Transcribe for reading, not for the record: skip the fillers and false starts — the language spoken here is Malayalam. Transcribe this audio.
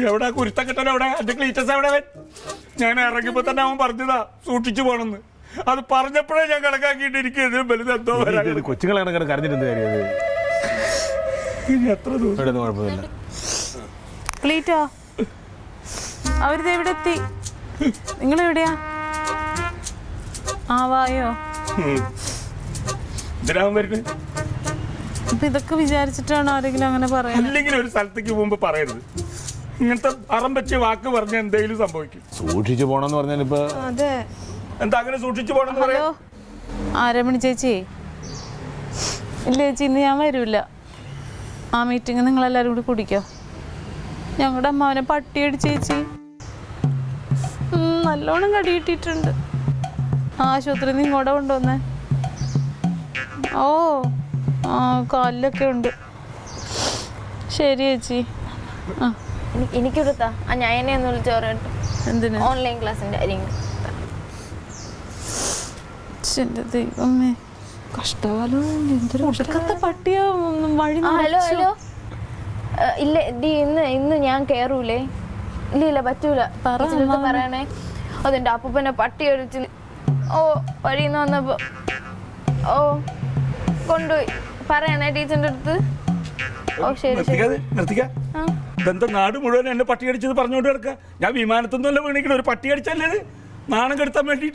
എവിടെ കുരുത്തം കിട്ടാൻ എവിടെ എന്റെ ക്ലീറ്റസ് എവിടെ? ഞാൻ ഇറങ്ങിയപ്പോ തന്നെ അവൻ പറഞ്ഞതാ സൂക്ഷിച്ചു പോണെന്ന്. അത് പറഞ്ഞപ്പോഴേ ഞാൻ കണക്കാക്കിയിട്ട് എനിക്ക് ഇതിലും വലുത് എന്തോ വരാൻ. കൊച്ചുങ്ങളെ കരഞ്ഞിട്ട് കാര്യം എത്ര ദിവസം കുഴപ്പമില്ല. ക്ലീറ്റോ അവരിത് എവിടെ എത്തി? നിങ്ങളെവിടെയാ? ആ വായോ. എന്തിനാവും വരുന്നത്? അപ്പൊ ഇതൊക്കെ വിചാരിച്ചിട്ടാണ് ആരെങ്കിലും അങ്ങനെ പറയാൻ? അല്ലെങ്കിൽ ഒരു സ്ഥലത്തേക്ക് പോകുമ്പോ പറയരുത്. ഇങ്ങനത്തെ അറം വെച്ച് വാക്ക് പറഞ്ഞ എന്തെങ്കിലും സംഭവിക്കും. സൂക്ഷിച്ചു പോണെന്ന് പറഞ്ഞാൽ ഇപ്പൊ അതെ. എന്താ അങ്ങനെ സൂക്ഷിച്ചു പോണെന്ന് പറയാ? ഹലോ, രമണി ചേച്ചി. ഇല്ല ചേച്ചി, ഇന്ന് ഞാൻ വരൂല. ആ മീറ്റിംഗ് നിങ്ങളെല്ലാവരും കൂടി കുടിക്കോ? ഞങ്ങളുടെ അമ്മാവനെ പട്ടിയടിച്ച് ചേച്ചി നല്ലോണം കടി കിട്ടിയിട്ടുണ്ട്. ആശുപത്രിയിൽ നിന്ന് ഇങ്ങോട്ട് കൊണ്ടുവന്നേ. ഓ ആ കാലിലൊക്കെ ഉണ്ട്. ശരി ചേച്ചി. ആ എനിക്കെടുത്താ ഞാൻ എന്നെ ഒന്ന് വിളിച്ച് പറയട്ടെ. എന്തിനാ? ഓൺലൈൻ ക്ലാസ്സിന്റെ കാര്യം. എന്റെ ദൈവമേ, കഷ്ടകാലം. എന്തൊരു പട്ടിയാ വഴി. ഹലോ ഹലോ, ഇല്ല ഡി, ഇന്ന് ഞാൻ കേറൂലേ? ഇല്ല പറ്റൂല. പറയണേ. അതെന്റെ അപ്പൂപ്പനെ പട്ടി അടിച്ച് വഴിന്ന് വന്നപ്പോ കൊണ്ടുപോയി. പറയണേ ടീച്ചറിന്റെ അടുത്ത്. നിർത്തിക്ക. ഇതെന്താ നാട് മുഴുവൻ എന്നെ പട്ടി അടിച്ചത് പറഞ്ഞുകൊണ്ട് കിടക്കുക? ഞാൻ വിമാനത്തൊന്നുമല്ല വീണിക്കണ. ഒരു പട്ടി അടിച്ചല്ലേ നാണം കെടുത്താൻ വേണ്ടിട്ട്.